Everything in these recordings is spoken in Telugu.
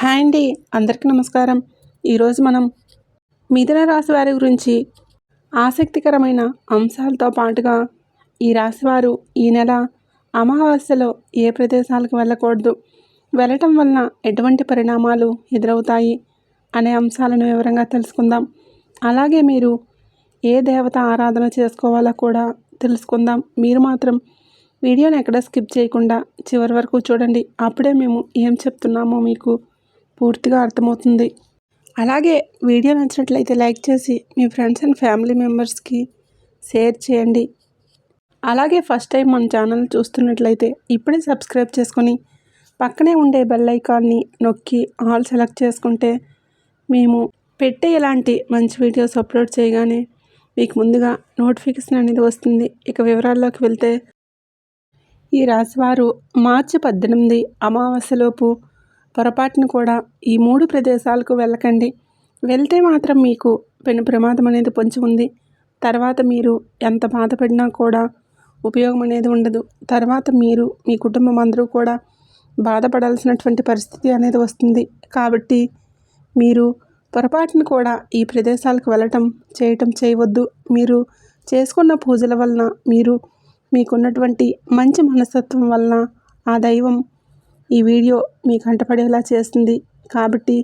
హాయ్ అండి, అందరికీ నమస్కారం. ఈరోజు మనం మిథున రాశి వారి గురించి ఆసక్తికరమైన అంశాలతో పాటుగా ఈ రాశివారు ఈ నెల అమావాస్యలో ఏ ప్రదేశాలకు వెళ్ళకూడదు, వెళ్ళటం వలన ఎటువంటి పరిణామాలు ఎదురవుతాయి అనే అంశాలను వివరంగా తెలుసుకుందాం. అలాగే మీరు ఏ దేవత ఆరాధన చేసుకోవాలో కూడా తెలుసుకుందాం. మీరు మాత్రం వీడియోని ఎక్కడ స్కిప్ చేయకుండా చివరి వరకు చూడండి. అప్పుడే మేము ఏం చెప్తున్నామో మీకు పూర్తిగా అర్థమవుతుంది. అలాగే వీడియో నచ్చినట్లయితే లైక్ చేసి మీ ఫ్రెండ్స్ అండ్ ఫ్యామిలీ మెంబర్స్కి షేర్ చేయండి. అలాగే ఫస్ట్ టైం మన ఛానల్ చూస్తున్నట్లయితే ఇప్పుడే సబ్స్క్రైబ్ చేసుకొని పక్కనే ఉండే బెల్ ఐకాన్ని నొక్కి ఆల్ సెలెక్ట్ చేసుకుంటే మేము పెట్టే ఇలాంటి మంచి వీడియోస్ అప్లోడ్ చేయగానే మీకు ముందుగా నోటిఫికేషన్ అనేది వస్తుంది. ఇక వివరాల్లోకి వెళ్తే, ఈ రాశివారు మార్చి 18 అమావాస్యలోపు పొరపాటును కూడా ఈ 3 ప్రదేశాలకు వెళ్ళకండి. వెళ్తే మాత్రం మీకు పెను ప్రమాదం అనేది పొంచి ఉంది. తర్వాత మీరు ఎంత బాధపడినా కూడా ఉపయోగం అనేది ఉండదు. తర్వాత మీరు మీ కుటుంబం అందరూ కూడా బాధపడాల్సినటువంటి పరిస్థితి అనేది వస్తుంది. కాబట్టి మీరు పొరపాటును కూడా ఈ ప్రదేశాలకు వెళ్ళటం చేయవద్దు. మీరు చేసుకున్న పూజల వలన, మీకున్నటువంటి మంచి మనస్తత్వం వలన ఆ దైవం ఈ వీడియో మీ కంటపడేలా చేస్తుంది. కాబట్టి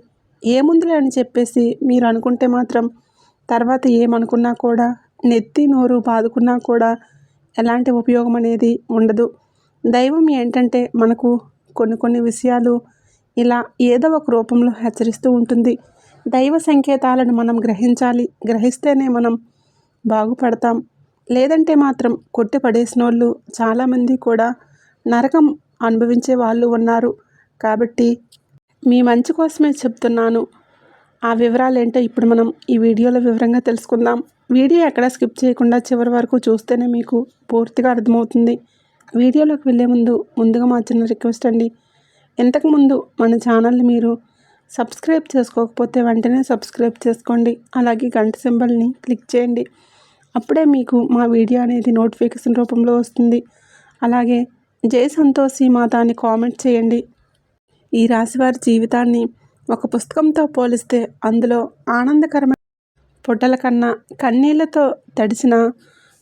ఏముందిలే అని చెప్పేసి మీరు అనుకుంటే మాత్రం తర్వాత ఏమనుకున్నా కూడా, నెత్తి నోరు బాదుకున్నా కూడా ఎలాంటి ఉపయోగం అనేది ఉండదు. దైవం ఏంటంటే మనకు కొన్ని విషయాలు ఇలా ఏదో ఒక రూపంలో హెచ్చరిస్తూ ఉంటుంది. దైవ సంకేతాలను మనం గ్రహించాలి. గ్రహిస్తేనే మనం బాగుపడతాం. లేదంటే మాత్రం కొట్టి పడేసిన వాళ్ళు చాలామంది కూడా నరకం అనుభవించే వాళ్ళు ఉన్నారు. కాబట్టి మీ మంచి కోసమే చెప్తున్నాను. ఆ వివరాలు ఏంటో ఇప్పుడు మనం ఈ వీడియోలో వివరంగా తెలుసుకుందాం. వీడియో ఎక్కడ స్కిప్ చేయకుండా చివరి వరకు చూస్తేనే మీకు పూర్తిగా అర్థమవుతుంది. వీడియోలోకి వెళ్ళే ముందుగా మా చిన్న రిక్వెస్ట్ అండి. ఇంతకుముందు మన ఛానల్ని మీరు సబ్స్క్రైబ్ చేసుకోకపోతే వెంటనే సబ్స్క్రైబ్ చేసుకోండి. అలాగే గంట సింబల్ని క్లిక్ చేయండి. అప్పుడే మీకు మా వీడియో అనేది నోటిఫికేషన్ రూపంలో వస్తుంది. అలాగే జై సంతోషి మాత అని కామెంట్ చేయండి. ఈ రాశివారి జీవితాన్ని ఒక పుస్తకంతో పోలిస్తే అందులో ఆనందకరమైన పుటల కన్నా కన్నీళ్లతో తడిసిన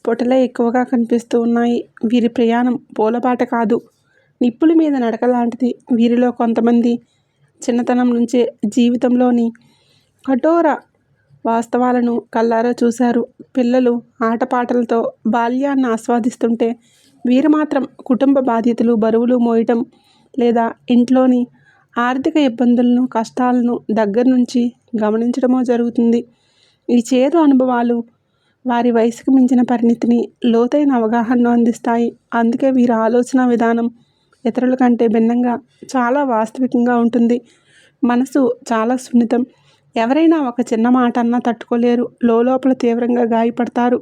పుటలే ఎక్కువగా కనిపిస్తూ ఉన్నాయి. వీరి ప్రయాణం పూలబాట కాదు, నిప్పుల మీద నడక లాంటిది. వీరిలో కొంతమంది చిన్నతనం నుంచే జీవితంలోని కఠోర వాస్తవాలను కళ్ళారా చూశారు. పిల్లలు ఆటపాటలతో బాల్యాన్ని ఆస్వాదిస్తుంటే వీరు మాత్రం కుటుంబ బాధ్యతలు, బరువులు మోయటం, లేదా ఇంట్లోని ఆర్థిక ఇబ్బందులను, కష్టాలను దగ్గర నుంచి గమనించడమో జరుగుతుంది. ఈ చేదు అనుభవాలు వారి వయసుకు మించిన పరిణితిని, లోతైన అవగాహనను అందిస్తాయి. అందుకే వీరి ఆలోచన విధానం ఇతరుల కంటే భిన్నంగా చాలా వాస్తవికంగా ఉంటుంది. మనసు చాలా సున్నితం. ఎవరైనా ఒక చిన్న మాట అన్నా తట్టుకోలేరు. లోపల తీవ్రంగా గాయపడతారు.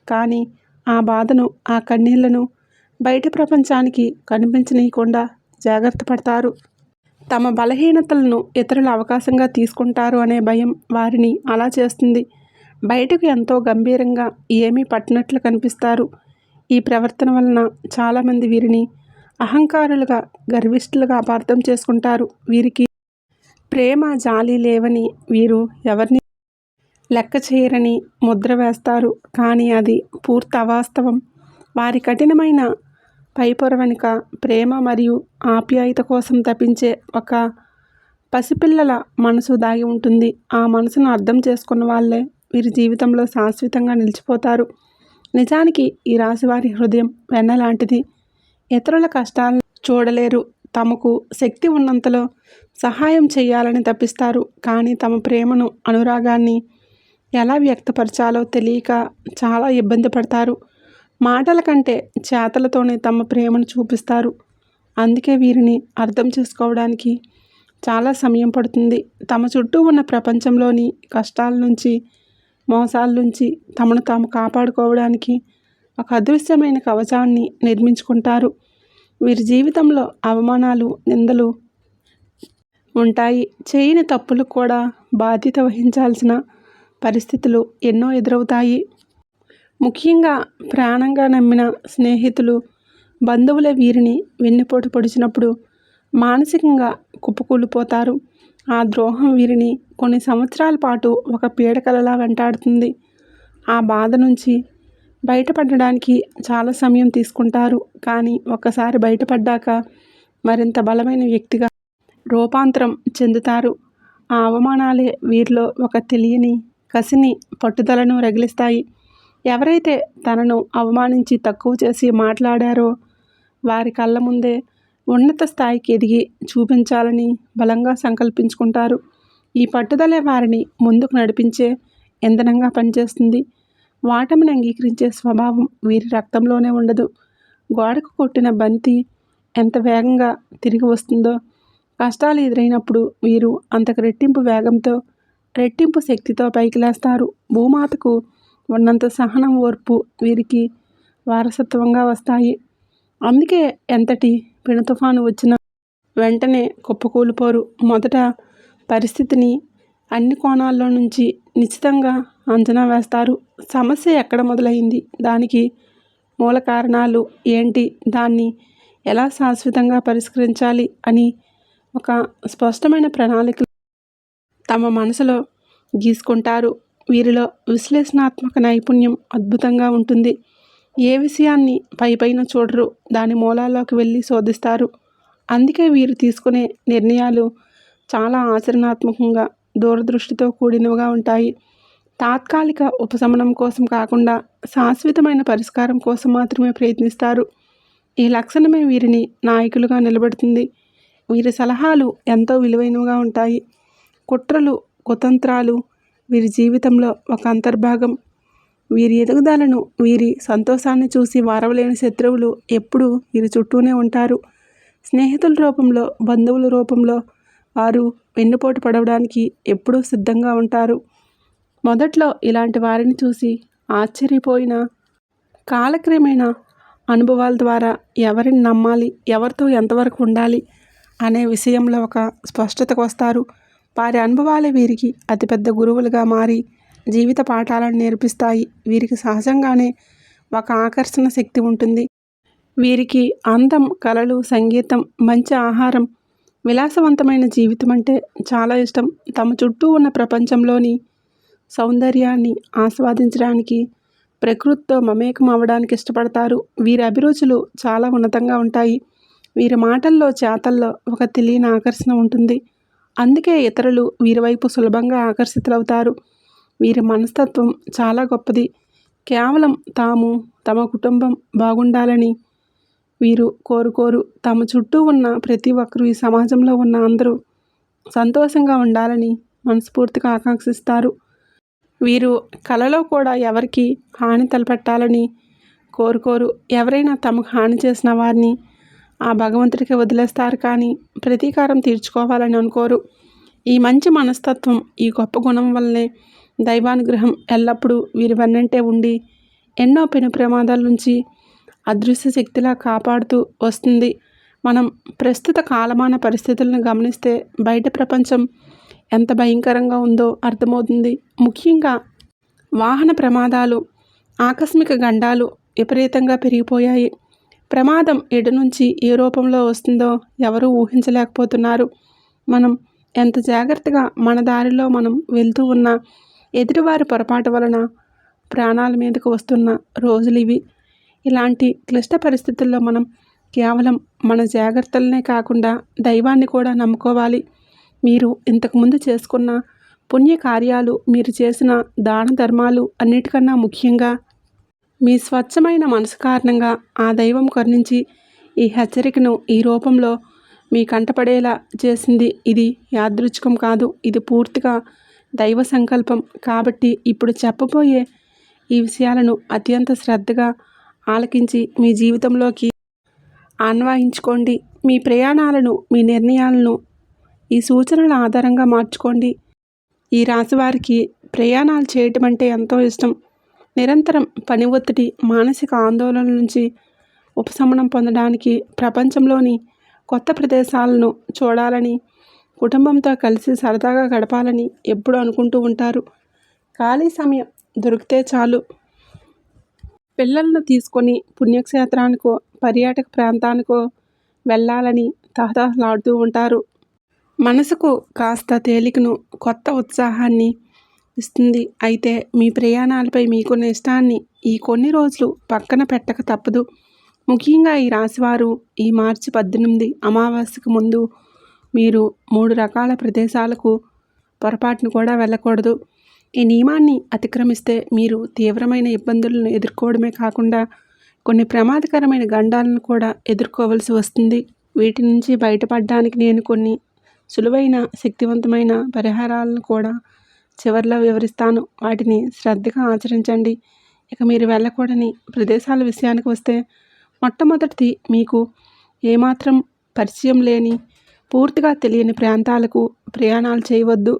కానీ ఆ బాధను, ఆ కన్నీళ్లను బయట ప్రపంచానికి కనిపించనీయకుండా జాగ్రత్త పడతారు. తమ బలహీనతలను ఇతరులు అవకాశంగా తీసుకుంటారు అనే భయం వారిని అలా చేస్తుంది. బయటకు ఎంతో గంభీరంగా ఏమీ పట్టినట్లు కనిపిస్తారు. ఈ ప్రవర్తన వలన చాలామంది వీరిని అహంకారులుగా, గర్విష్ఠులుగా అపార్థం చేసుకుంటారు. వీరికి ప్రేమ, జాలి లేవని, వీరు ఎవరిని లెక్క చేయరని ముద్ర వేస్తారు. కానీ అది పూర్తి అవాస్తవం. వారి కఠినమైన పైపొర వెనుక ప్రేమ మరియు ఆప్యాయత కోసం తపించే ఒక పసిపిల్లల మనసు దాగి ఉంటుంది. ఆ మనసును అర్థం చేసుకున్న వాళ్ళే వీరి జీవితంలో శాశ్వతంగా నిలిచిపోతారు. నిజానికి ఈ రాశివారి హృదయం వెన్న లాంటిది. ఇతరుల కష్టాలను చూడలేరు. తమకు శక్తి ఉన్నంతలో సహాయం చేయాలని తప్పిస్తారు. కానీ తమ ప్రేమను, అనురాగాన్ని ఎలా వ్యక్తపరచాలో తెలియక చాలా ఇబ్బంది పడతారు. మాటల కంటే చేతలతోనే తమ ప్రేమను చూపిస్తారు. అందుకే వీరిని అర్థం చేసుకోవడానికి చాలా సమయం పడుతుంది. తమ చుట్టూ ఉన్న ప్రపంచంలోని కష్టాల నుంచి, మోసాల నుంచి తమను తాము కాపాడుకోవడానికి ఒక అదృశ్యమైన కవచాన్ని నిర్మించుకుంటారు. వీరి జీవితంలో అవమానాలు, నిందలు ఉంటాయి. చేయని తప్పులకు కూడా బాధ్యత వహించాల్సిన పరిస్థితులు ఎన్నో ఎదురవుతాయి. ముఖ్యంగా ప్రాణంగా నమ్మిన స్నేహితులు, బంధువులే వీరిని వెన్నుపోటు పొడిచినప్పుడు మానసికంగా కుప్పకూలిపోతారు. ఆ ద్రోహం వీరిని కొన్ని సంవత్సరాల పాటు ఒక పీడకలలా వెంటాడుతుంది. ఆ బాధ నుంచి బయటపడడానికి చాలా సమయం తీసుకుంటారు. కానీ ఒక్కసారి బయటపడ్డాక మరింత బలమైన వ్యక్తిగా రూపాంతరం చెందుతారు. ఆ అవమానాలే వీరిలో ఒక తెలియని కసిని, పట్టుదలను రగిలిస్తాయి. ఎవరైతే తనను అవమానించి తక్కువ చేసి మాట్లాడారో వారి కళ్ళ ముందే ఉన్నత స్థాయికి ఎదిగి చూపించాలని బలంగా సంకల్పించుకుంటారు. ఈ పట్టుదలే వారిని ముందుకు నడిపించే ఇంధనంగా పనిచేస్తుంది. వాటమిని అంగీకరించే స్వభావం వీరి రక్తంలోనే ఉండదు. గోడకు కొట్టిన బంతి ఎంత వేగంగా తిరిగి వస్తుందో, కష్టాలు ఎదురైనప్పుడు వీరు అంతకు రెట్టింపు వేగంతో, రెట్టింపు శక్తితో పైకి లేస్తారు. భూమాతకు ఉన్నంత సహనం, ఓర్పు వీరికి వారసత్వంగా వస్తాయి. అందుకే ఎంతటి పెను తుఫాను వచ్చినా వెంటనే కుప్పకూలిపోరు. మొదట పరిస్థితిని అన్ని కోణాల్లో నుంచి నిశ్చితంగా అంచనా వేస్తారు. సమస్య ఎక్కడ మొదలైంది, దానికి మూల కారణాలు ఏంటి, దాన్ని ఎలా శాశ్వతంగా పరిష్కరించాలి అని ఒక స్పష్టమైన ప్రణాళిక తమ మనసులో గీసుకుంటారు. వీరిలో విశ్లేషణాత్మక నైపుణ్యం అద్భుతంగా ఉంటుంది. ఏ విషయాన్ని పైపైన చూడరు, దాని మూలాల్లోకి వెళ్ళి శోధిస్తారు. అందుకే వీరు తీసుకునే నిర్ణయాలు చాలా ఆచరణాత్మకంగా, దూరదృష్టితో కూడినవిగా ఉంటాయి. తాత్కాలిక ఉపశమనం కోసం కాకుండా శాశ్వతమైన పరిష్కారం కోసం మాత్రమే ప్రయత్నిస్తారు. ఈ లక్షణమే వీరిని నాయకులుగా నిలబెడుతుంది. వీరి సలహాలు ఎంతో విలువైనవిగా ఉంటాయి. కుట్రలు, కుతంత్రాలు వీరి జీవితంలో ఒక అంతర్భాగం. వీరి ఎదుగుదలను, వీరి సంతోషాన్ని చూసి వారవలేని శత్రువులు ఎప్పుడూ వీరి చుట్టూనే ఉంటారు. స్నేహితుల రూపంలో, బంధువుల రూపంలో వారు వెన్నుపోటు పడవడానికి ఎప్పుడూ సిద్ధంగా ఉంటారు. మొదట్లో ఇలాంటి వారిని చూసి ఆశ్చర్యపోయిన కాలక్రమేణా అనుభవాల ద్వారా ఎవరిని నమ్మాలి, ఎవరితో ఎంతవరకు ఉండాలి అనే విషయంలో ఒక స్పష్టతకు వస్తారు. వారి అనుభవాలే వీరికి అతిపెద్ద గురువులుగా మారి జీవిత పాఠాలను నేర్పిస్తాయి. వీరికి సహజంగానే ఒక ఆకర్షణ శక్తి ఉంటుంది. వీరికి అందం, కళలు, సంగీతం, మంచి ఆహారం, విలాసవంతమైన జీవితం అంటే చాలా ఇష్టం. తమ చుట్టూ ఉన్న ప్రపంచంలోని సౌందర్యాన్ని ఆస్వాదించడానికి, ప్రకృతితో మమేకం అవ్వడానికి ఇష్టపడతారు. వీరి అభిరుచులు చాలా ఉన్నతంగా ఉంటాయి. వీరి మాటల్లో, చేతల్లో ఒక తెలియని ఆకర్షణ ఉంటుంది. అందుకే ఇతరులు వీరి వైపు సులభంగా ఆకర్షితులవుతారు. వీరి మనస్తత్వం చాలా గొప్పది. కేవలం తాము, తమ కుటుంబం బాగుండాలని వీరు కోరుకోరు. తమ చుట్టూ ఉన్న ప్రతి ఒక్కరూ, ఈ సమాజంలో ఉన్న అందరూ సంతోషంగా ఉండాలని మనస్ఫూర్తిగా ఆకాంక్షిస్తారు. వీరు కలలో కూడా ఎవరికి హాని తలపెట్టాలని కోరుకోరు. ఎవరైనా తమకు హాని చేసిన వారిని ఆ భగవంతుడికి వదిలేస్తారు, కానీ ప్రతీకారం తీర్చుకోవాలని అనుకోరు. ఈ మంచి మనస్తత్వం, ఈ గొప్ప గుణం వల్లనే దైవానుగ్రహం ఎల్లప్పుడూ వీరి వెన్నంటే ఉండి ఎన్నో పెను ప్రమాదాల నుంచి అదృశ్య శక్తిలా కాపాడుతూ వస్తుంది. మనం ప్రస్తుత కాలమాన పరిస్థితులను గమనిస్తే బయట ప్రపంచం ఎంత భయంకరంగా ఉందో అర్థమవుతుంది. ముఖ్యంగా వాహన ప్రమాదాలు, ఆకస్మిక గండాలు విపరీతంగా పెరిగిపోయాయి. ప్రమాదం ఎటు నుంచి ఏ రూపంలో వస్తుందో ఎవరూ ఊహించలేకపోతున్నారు. మనం ఎంత జాగ్రత్తగా మన దారిలో మనం వెళ్తూ ఉన్నా ఎదుటివారి పొరపాటు వలన ప్రాణాల మీదకు వస్తున్న రోజులు ఇవి. ఇలాంటి క్లిష్ట పరిస్థితుల్లో మనం కేవలం మన జాగ్రత్తలనే కాకుండా దైవాన్ని కూడా నమ్ముకోవాలి. మీరు ఇంతకుముందు చేసుకున్న పుణ్యకార్యాలు, మీరు చేసిన దాన ధర్మాలు, అన్నిటికన్నా ముఖ్యంగా మీ స్వచ్ఛమైన మనసు కారణంగా ఆ దైవం కరుణించి ఈ హెచ్చరికను ఈ రూపంలో మీ కంటపడేలా చేసింది. ఇది యాదృచ్ఛికం కాదు, ఇది పూర్తిగా దైవ సంకల్పం. కాబట్టి ఇప్పుడు చెప్పబోయే ఈ విషయాలను అత్యంత శ్రద్ధగా ఆలకించి మీ జీవితంలోకి అన్వయించుకోండి. మీ ప్రయాణాలను, మీ నిర్ణయాలను ఈ సూచనల ఆధారంగా మార్చుకోండి. ఈ రాశివారికి ప్రయాణాలు చేయటం అంటే ఎంతో ఇష్టం. నిరంతరం పని ఒత్తిడి, మానసిక ఆందోళన నుంచి ఉపశమనం పొందడానికి ప్రపంచంలోని కొత్త ప్రదేశాలను చూడాలని, కుటుంబంతో కలిసి సరదాగా గడపాలని ఎప్పుడూ అనుకుంటూ ఉంటారు. ఖాళీ సమయం దొరికితే చాలు పిల్లలను తీసుకొని పుణ్యక్షేత్రానికో, పర్యాటక ప్రాంతానికో వెళ్ళాలని తహతహలాడుతూ ఉంటారు. మనసుకు కాస్త తేలికను, కొత్త ఉత్సాహాన్ని ఇస్తుంది. అయితే మీ ప్రయాణాలపై మీకున్న ఇష్టాన్ని ఈ కొన్ని రోజులు పక్కన పెట్టక తప్పదు. ముఖ్యంగా ఈ రాశివారు ఈ మార్చి 18 అమావాస్యకు ముందు మీరు 3 రకాల ప్రదేశాలకు పొరపాటును కూడా వెళ్ళకూడదు. ఈ నియమాన్ని అతిక్రమిస్తే మీరు తీవ్రమైన ఇబ్బందులను ఎదుర్కోవడమే కాకుండా కొన్ని ప్రమాదకరమైన గండాలను కూడా ఎదుర్కోవలసి వస్తుంది. వీటి నుంచి బయటపడడానికి నేను కొన్ని సులువైన, శక్తివంతమైన పరిహారాలను కూడా చివర్లో వివరిస్తాను. వాటిని శ్రద్ధగా ఆచరించండి. ఇక మీరు వెళ్ళకూడని ప్రదేశాల విషయానికి వస్తే, మొట్టమొదటిది మీకు ఏమాత్రం పరిచయం లేని, పూర్తిగా తెలియని ప్రాంతాలకు ప్రయాణాలు చేయవద్దు.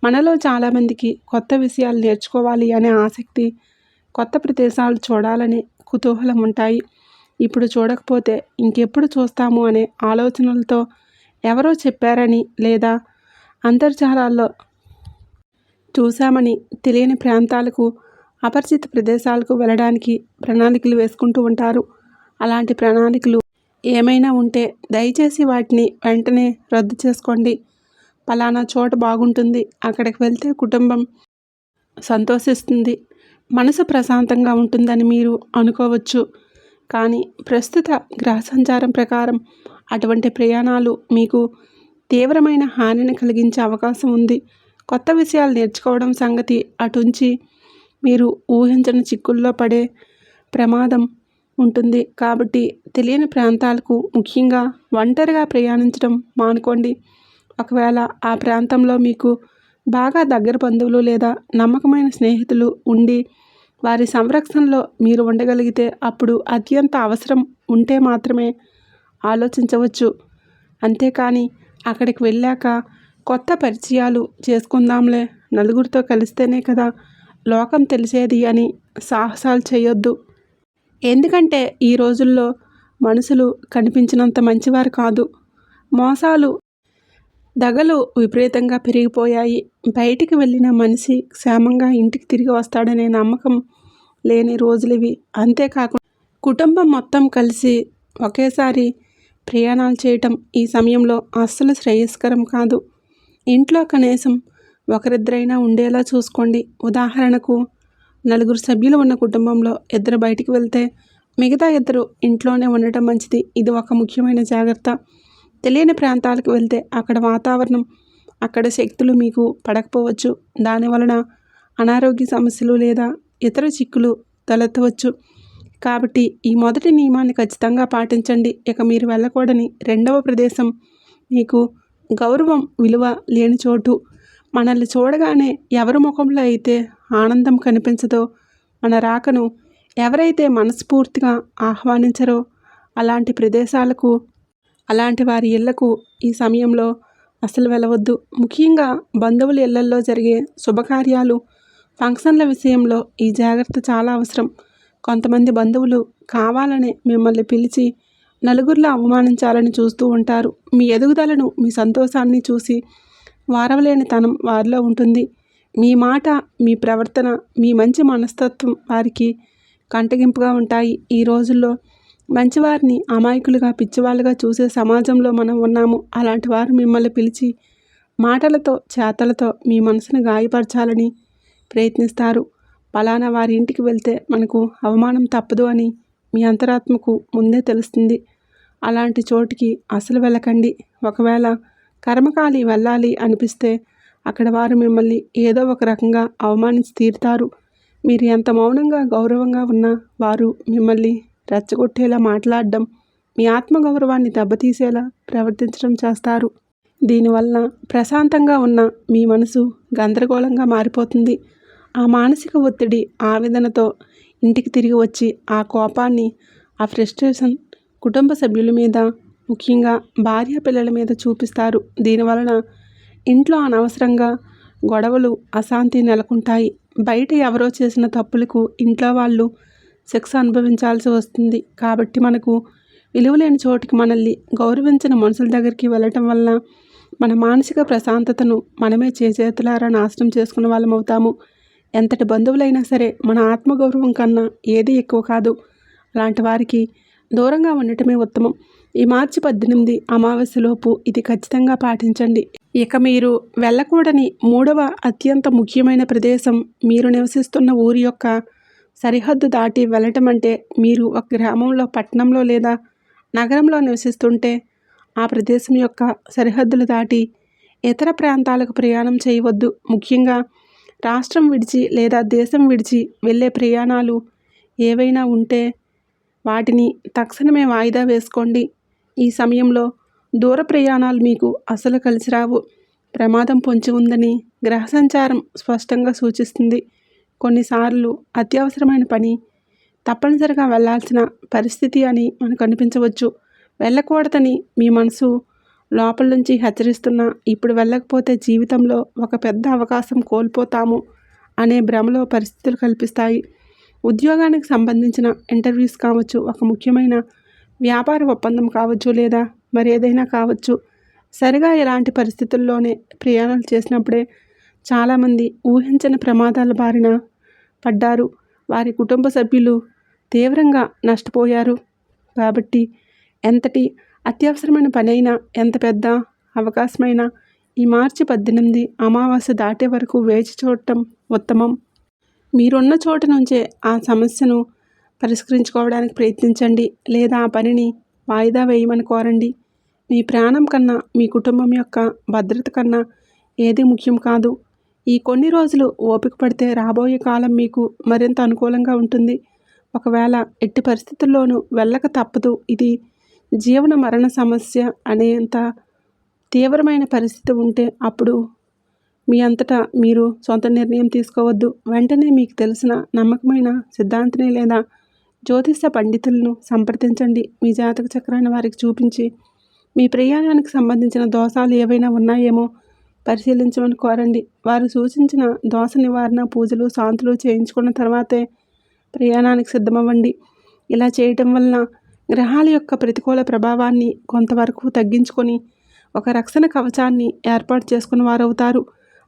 మనలో చాలామందికి కొత్త విషయాలు నేర్చుకోవాలి అనే ఆసక్తి, కొత్త ప్రదేశాలు చూడాలనే కుతూహలం ఉంటాయి. ఇప్పుడు చూడకపోతే ఇంకెప్పుడు చూస్తాము అనే ఆలోచనలతో ఎవరో చెప్పారని లేదా అంతర్జాలాల్లో చూశామని తెలియని ప్రాంతాలకు, అపరిచిత ప్రదేశాలకు వెళ్ళడానికి ప్రణాళికలు వేసుకుంటూ ఉంటారు. అలాంటి ప్రణాళికలు ఏమైనా ఉంటే దయచేసి వాటిని వెంటనే రద్దు చేసుకోండి. పలానా చోట బాగుంటుంది, అక్కడికి వెళ్తే కుటుంబం సంతోషిస్తుంది, మనసు ప్రశాంతంగా ఉంటుందని మీరు అనుకోవచ్చు. కానీ ప్రస్తుత గ్రహ సంచారం ప్రకారం అటువంటి ప్రయాణాలు మీకు తీవ్రమైన హానిని కలిగించే అవకాశం ఉంది. కొత్త విషయాలు నేర్చుకోవడం సంగతి అటుంచి మీరు ఊహించని చిక్కుల్లో పడే ప్రమాదం ఉంటుంది. కాబట్టి తెలియని ప్రాంతాలకు, ముఖ్యంగా ఒంటరిగా ప్రయాణించడం మానుకోండి. ఒకవేళ ఆ ప్రాంతంలో మీకు బాగా దగ్గర బంధువులు లేదా నమ్మకమైన స్నేహితులు ఉండి వారి సంరక్షణలో మీరు ఉండగలిగితే అప్పుడు అత్యంత అవసరం ఉంటే మాత్రమే ఆలోచించవచ్చు. అంతేకాని అక్కడికి వెళ్ళాక కొత్త పరిచయాలు చేసుకుందాంలే, నలుగురితో కలిస్తేనే కదా లోకం తెలిసేది అని సాహసాలు చేయొద్దు. ఎందుకంటే ఈ రోజుల్లో మనుషులు కనిపించినంత మంచివారు కాదు. మోసాలు, దగలు విపరీతంగా పెరిగిపోయాయి. బయటికి వెళ్ళిన మనిషి క్షేమంగా ఇంటికి తిరిగి వస్తాడనే నమ్మకం లేని రోజులివి. అంతేకాకుండా కుటుంబం మొత్తం కలిసి ఒకేసారి ప్రయాణాలు చేయటం ఈ సమయంలో అస్సలు శ్రేయస్కరం కాదు. ఇంట్లో కనీసం ఒకరిద్దరైనా ఉండేలా చూసుకోండి. ఉదాహరణకు, నలుగురు సభ్యులు ఉన్న కుటుంబంలో ఇద్దరు బయటికి వెళ్తే మిగతా ఇద్దరు ఇంట్లోనే ఉండటం మంచిది. ఇది ఒక ముఖ్యమైన జాగ్రత్త. తెలియని ప్రాంతాలకు వెళ్తే అక్కడ వాతావరణం, అక్కడ శక్తులు మీకు పడకపోవచ్చు. దానివలన అనారోగ్య సమస్యలు లేదా ఇతర చిక్కులు తలెత్తవచ్చు. కాబట్టి ఈ మొదటి నియమాన్ని ఖచ్చితంగా పాటించండి. ఇక మీరు వెళ్ళకూడని రెండవ ప్రదేశం మీకు గౌరవం, విలువ లేని చోటు. మనల్ని చూడగానే ఎవరి ముఖంలో అయితే ఆనందం కనిపించదో, మన రాకను ఎవరైతే మనస్ఫూర్తిగా ఆహ్వానించరో అలాంటి ప్రదేశాలకు, అలాంటి వారి ఇళ్లకు ఈ సమయంలో అసలు వెళ్ళవద్దు. ముఖ్యంగా బంధువుల ఇళ్లల్లో జరిగే శుభకార్యాలు, ఫంక్షన్ల విషయంలో ఈ జాగ్రత్త చాలా అవసరం. కొంతమంది బంధువులు కావాలనే మిమ్మల్ని పిలిచి నలుగురిలో అవమానించాలని చూస్తూ ఉంటారు. మీ ఎదుగుదలను, మీ సంతోషాన్ని చూసి వారవలేని తనం వారిలో ఉంటుంది. మీ మాట, మీ ప్రవర్తన, మీ మంచి మనస్తత్వం వారికి కంటగింపుగా ఉంటాయి. ఈ రోజుల్లో మంచివారిని అమాయకులుగా, పిచ్చివాళ్ళుగా చూసే సమాజంలో మనం ఉన్నాము. అలాంటి వారు మిమ్మల్ని పిలిచి మాటలతో, చేతలతో మీ మనసును గాయపరచాలని ప్రయత్నిస్తారు. పలానా వారి ఇంటికి వెళ్తే మనకు అవమానం తప్పదు అని మీ అంతరాత్మకు ముందే తెలుస్తుంది. అలాంటి చోటికి అసలు వెళ్ళకండి. ఒకవేళ కర్మకాలి వెళ్ళాలి అనిపిస్తే అక్కడ వారు మిమ్మల్ని ఏదో ఒక రకంగా అవమానించి తీరుతారు. మీరు ఎంత మౌనంగా, గౌరవంగా ఉన్నా వారు మిమ్మల్ని రెచ్చగొట్టేలా మాట్లాడడం, మీ ఆత్మగౌరవాన్ని దెబ్బతీసేలా ప్రవర్తించడం చేస్తారు. దీనివలన ప్రశాంతంగా ఉన్న మీ మనసు గందరగోళంగా మారిపోతుంది. ఆ మానసిక ఒత్తిడి, ఆవేదనతో ఇంటికి తిరిగి వచ్చి ఆ కోపాన్ని, ఆ ఫ్రస్ట్రేషన్ కుటుంబ సభ్యుల మీద, ముఖ్యంగా భార్య పిల్లల మీద చూపిస్తారు. దీనివలన ఇంట్లో అనవసరంగా గొడవలు, అశాంతి నెలకొంటాయి. బయట ఎవరో చేసిన తప్పులకు ఇంట్లో వాళ్ళు శిక్ష అనుభవించాల్సి వస్తుంది. కాబట్టి మనకు విలువలేని చోటుకి, మనల్ని గౌరవించిన మనుషుల దగ్గరికి వెళ్ళటం వలన మన మానసిక ప్రశాంతతను మనమే చేతులారా నాశనం చేసుకున్న వాళ్ళం అవుతాము. ఎంతటి బంధువులైనా సరే మన ఆత్మగౌరవం కన్నా ఏది ఎక్కువ కాదు. అలాంటి వారికి దూరంగా ఉండటమే ఉత్తమం. ఈ మార్చి 18 అమావాస్యలోపు ఇది ఖచ్చితంగా పాటించండి. ఇక మీరు వెళ్ళకూడని 3వ అత్యంత ముఖ్యమైన ప్రదేశం, మీరు నివసిస్తున్న ఊరి యొక్క సరిహద్దు దాటి వెళ్ళటం. అంటే మీరు ఒక గ్రామంలో, పట్టణంలో లేదా నగరంలో నివసిస్తుంటే ఆ ప్రదేశం యొక్క సరిహద్దులు దాటి ఇతర ప్రాంతాలకు ప్రయాణం చేయవద్దు. ముఖ్యంగా రాష్ట్రం విడిచి లేదా దేశం విడిచి వెళ్ళే ప్రయాణాలు ఏవైనా ఉంటే వాటిని తక్షణమే వాయిదా వేసుకోండి. ఈ సమయంలో దూర ప్రయాణాలు మీకు అసలు కలిసి రావు. ప్రమాదం పొంచి ఉందని గ్రహ సంచారం స్పష్టంగా సూచిస్తుంది. కొన్నిసార్లు అత్యవసరమైన పని తప్పనిసరిగా వెళ్లాల్సిన పరిస్థితి అని మనకు అనిపించవచ్చు. వెళ్ళకూడదని మీ మనసు లోపల నుంచి హెచ్చరిస్తున్నా, ఇప్పుడు వెళ్ళకపోతే జీవితంలో ఒక పెద్ద అవకాశం కోల్పోతాము అనే భ్రమలో పరిస్థితులు కల్పిస్తాయి. ఉద్యోగానికి సంబంధించిన ఇంటర్వ్యూస్ కావచ్చు, ఒక ముఖ్యమైన వ్యాపార ఒప్పందం కావచ్చు, లేదా మరేదైనా కావచ్చు. సరిగా ఇలాంటి పరిస్థితుల్లోనే ప్రయాణాలు చేసినప్పుడే చాలామంది ఊహించని ప్రమాదాల బారిన పడ్డారు. వారి కుటుంబ సభ్యులు తీవ్రంగా నష్టపోయారు. కాబట్టి ఎంతటి అత్యవసరమైన పనైనా, ఎంత పెద్ద అవకాశమైనా ఈ మార్చి 18 అమావాస్య దాటే వరకు వేచి చూడటం ఉత్తమం. మీరున్న చోట నుంచే ఆ సమస్యను పరిష్కరించుకోవడానికి ప్రయత్నించండి, లేదా ఆ పనిని వాయిదా వేయమని కోరండి. మీ ప్రాణం కన్నా, మీ కుటుంబం యొక్క భద్రత కన్నా ఏది ముఖ్యం కాదు. ఈ కొన్ని రోజులు ఓపిక పడితే రాబోయే కాలం మీకు మరింత అనుకూలంగా ఉంటుంది. ఒకవేళ ఎట్టి పరిస్థితుల్లోనూ వెళ్ళక తప్పదు, ఇది జీవన మరణ సమస్య అనేంత తీవ్రమైన పరిస్థితి ఉంటే అప్పుడు మీ అంతటా మీరు సొంత నిర్ణయం తీసుకోవద్దు. వెంటనే మీకు తెలిసిన నమ్మకమైన సిద్ధాంతిని లేదా జ్యోతిష పండితులను సంప్రదించండి. మీ జాతక చక్రాన్ని వారికి చూపించి మీ ప్రయాణానికి సంబంధించిన దోషాలు ఏవైనా ఉన్నాయేమో పరిశీలించమని కోరండి. వారు సూచించిన దోష నివారణ పూజలు, శాంతులు చేయించుకున్న తర్వాతే ప్రయాణానికి సిద్ధమవ్వండి. ఇలా చేయటం వలన గ్రహాల యొక్క ప్రతికూల ప్రభావాన్ని కొంతవరకు తగ్గించుకొని ఒక రక్షణ కవచాన్ని ఏర్పాటు చేసుకుని వారవుతారు.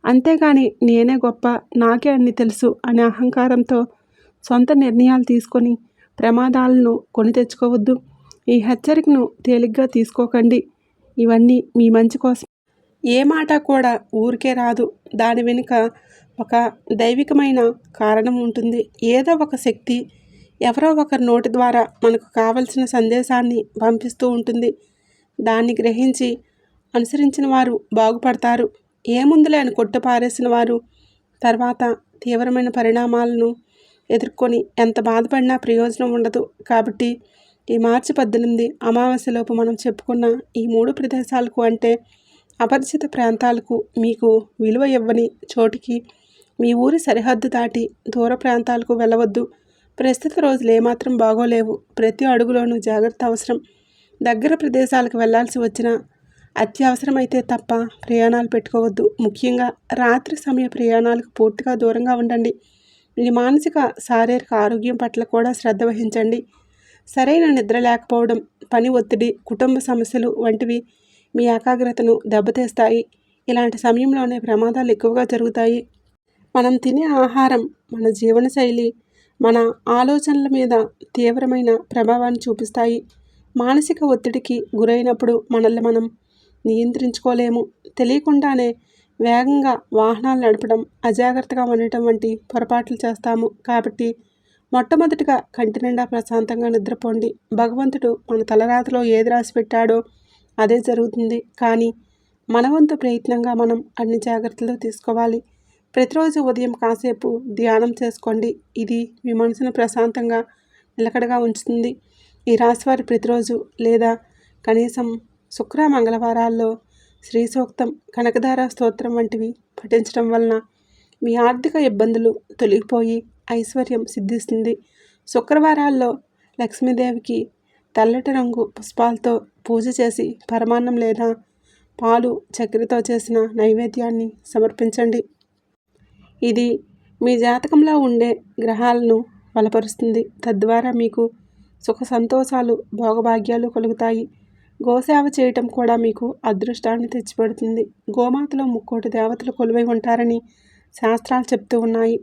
అంతేగాని నేనే గొప్ప, నాకే అన్ని తెలుసు అనే అహంకారంతో సొంత నిర్ణయాలు తీసుకొని ప్రమాదాలను కొని తెచ్చుకోవద్దు. ఈ హెచ్చరికను తేలిగ్గా తీసుకోకండి. ఇవన్నీ మీ మంచి కోసం. ఏ మాట కూడా ఊరికే రాదు. దాని వెనుక ఒక దైవికమైన కారణం ఉంటుంది. ఏదో ఒక శక్తి ఎవరో ఒకరి నోటి ద్వారా మనకు కావలసిన సందేశాన్ని పంపిస్తూ ఉంటుంది. దాన్ని గ్రహించి అనుసరించిన వారు బాగుపడతారు. ఏముందులే అని కొట్టుపారేసిన వారు తర్వాత తీవ్రమైన పరిణామాలను ఎదుర్కొని ఎంత బాధపడినా ప్రయోజనం ఉండదు. కాబట్టి ఈ మార్చి 18 అమావాస్యలోపు మనం చెప్పుకున్న ఈ 3 ప్రదేశాలకు, అంటే అపరిచిత ప్రాంతాలకు, మీకు విలువ ఇవ్వని చోటికి, మీ ఊరి సరిహద్దు దాటి దూర ప్రాంతాలకు వెళ్ళవద్దు. ప్రస్తుత రోజులు ఏమాత్రం బాగోలేవు. ప్రతి అడుగులోనూ జాగ్రత్త అవసరం. దగ్గర ప్రదేశాలకు వెళ్లాల్సి వచ్చినా అత్యవసరమైతే తప్ప ప్రయాణాలు పెట్టుకోవద్దు. ముఖ్యంగా రాత్రి సమయ ప్రయాణాలకు పూర్తిగా దూరంగా ఉండండి. మీ మానసిక, శారీరక ఆరోగ్యం పట్ల కూడా శ్రద్ధ వహించండి. సరైన నిద్ర లేకపోవడం, పని ఒత్తిడి, కుటుంబ సమస్యలు వంటివి మీ ఏకాగ్రతను దెబ్బతీస్తాయి. ఇలాంటి సమయంలోనే ప్రమాదాలు ఎక్కువగా జరుగుతాయి. మనం తినే ఆహారం, మన జీవనశైలి మన ఆలోచనల మీద తీవ్రమైన ప్రభావాన్ని చూపిస్తాయి. మానసిక ఒత్తిడికి గురైనప్పుడు మనల్ని మనం నియంత్రించుకోలేము. తెలియకుండానే వేగంగా వాహనాలు నడపడం, అజాగ్రత్తగా ఉండటం వంటి పొరపాట్లు చేస్తాము. కాబట్టి మొట్టమొదటిగా కంటి నిండా ప్రశాంతంగా నిద్రపోండి. భగవంతుడు మన తలరాతలో ఏది రాసి పెట్టాడో అదే జరుగుతుంది. కానీ మన వంతు ప్రయత్నంగా మనం అన్ని జాగ్రత్తలు తీసుకోవాలి. ప్రతిరోజు ఉదయం కాసేపు ధ్యానం చేసుకోండి. ఇది మీ మనసును ప్రశాంతంగా, నిలకడగా ఉంచుతుంది. ఈ రాశివారి ప్రతిరోజు లేదా కనీసం శుక్ర, మంగళవారాల్లో శ్రీ సూక్తం, కనకధార స్తోత్రం వంటివి పఠించడం వలన మీ ఆర్థిక ఇబ్బందులు తొలగిపోయి ఐశ్వర్యం సిద్ధిస్తుంది. శుక్రవారాల్లో లక్ష్మీదేవికి తెల్లటి రంగు పుష్పాలతో పూజ చేసి పరమాన్నం లేదా పాలు, చక్కెరతో చేసిన నైవేద్యాన్ని సమర్పించండి. ఇది మీ జాతకంలో ఉండే గ్రహాలను బలపరుస్తుంది. తద్వారా మీకు సుఖ సంతోషాలు, భోగభాగ్యాలు కలుగుతాయి. గోసేవ చేయటం కూడా మీకు అదృష్టాన్ని తెచ్చిపెడుతుంది. గోమాతలో 3 దేవతలు కొలువై ఉంటారని శాస్త్రాలు చెప్తూ ఉన్నాయి.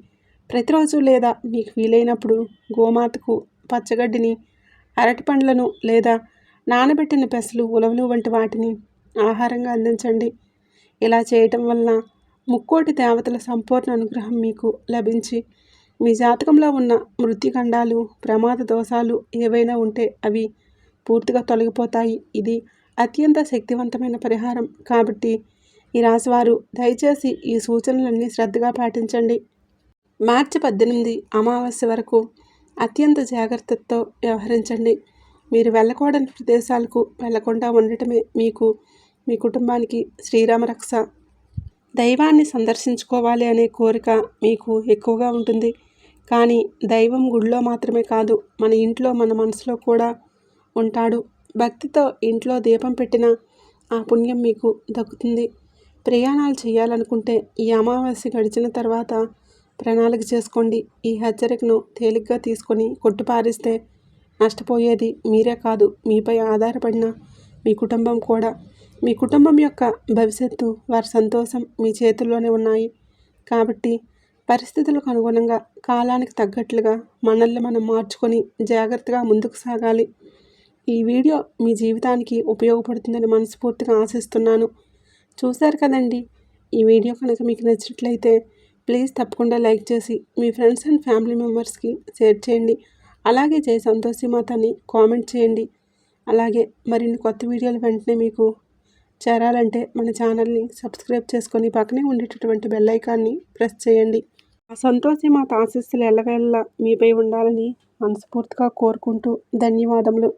ప్రతిరోజు లేదా మీకు వీలైనప్పుడు గోమాతకు పచ్చగడ్డిని, అరటి పండ్లను లేదా నానబెట్టిన పెసలు, ఉలవలు వంటి వాటిని ఆహారంగా అందించండి. ఇలా చేయటం వలన ముక్కోటి దేవతల సంపూర్ణ అనుగ్రహం మీకు లభించి మీ జాతకంలో ఉన్న మృత్యుగండాలు, ప్రమాద దోషాలు ఏవైనా ఉంటే అవి పూర్తిగా తొలగిపోతాయి. ఇది అత్యంత శక్తివంతమైన పరిహారం కాబట్టి ఈ రాశివారు దయచేసి ఈ సూచనలన్నీ శ్రద్ధగా పాటించండి. మార్చి 18 అమావాస్య వరకు అత్యంత జాగ్రత్తతో వ్యవహరించండి. మీరు వెళ్ళకూడని ప్రదేశాలకు వెళ్లకుండా ఉండటమే మీకు, మీ కుటుంబానికి శ్రీరామ రక్ష. దైవాన్ని సందర్శించుకోవాలి అనే కోరిక మీకు ఎక్కువగా ఉంటుంది. కానీ దైవం గుడిలో మాత్రమే కాదు, మన ఇంట్లో, మన మనసులో కూడా ఉంటాడు. భక్తితో ఇంట్లో దీపం పెట్టిన ఆ పుణ్యం మీకు దక్కుతుంది. ప్రయాణాలు చేయాలనుకుంటే ఈ అమావాస్య గడిచిన తర్వాత ప్రణాళిక చేసుకోండి. ఈ హెచ్చరికను తేలిగ్గా తీసుకొని కొట్టిపారేస్తే నష్టపోయేది మీరే కాదు, మీపై ఆధారపడిన మీ కుటుంబం కూడా. మీ కుటుంబం యొక్క భవిష్యత్తు, వారి సంతోషం మీ చేతుల్లోనే ఉన్నాయి. కాబట్టి పరిస్థితులకు అనుగుణంగా, కాలానికి తగ్గట్లుగా మనల్ని మనం మార్చుకొని జాగ్రత్తగా ముందుకు సాగాలి. ఈ వీడియో మీ జీవితానికి ఉపయోగపడుతుందని మనస్ఫూర్తిగా ఆశిస్తున్నాను. చూశారు కదండి. ఈ వీడియో కనుక మీకు నచ్చినట్లయితే ప్లీజ్ తప్పకుండా లైక్ చేసి మీ ఫ్రెండ్స్ అండ్ ఫ్యామిలీ మెంబర్స్కి షేర్ చేయండి. అలాగే జై సంతోషి మాతని కామెంట్ చేయండి. అలాగే మరిన్ని కొత్త వీడియోలు వెంటనే మీకు చేరాలంటే మన ఛానల్ని సబ్స్క్రైబ్ చేసుకొని పక్కనే ఉండేటటువంటి బెల్ ఐకాన్ని ప్రెస్ చేయండి. ఆ సంతోషి మాత ఆశీస్సులు ఎల్లవేళలా మీపై ఉండాలని మనస్ఫూర్తిగా కోరుకుంటూ ధన్యవాదములు.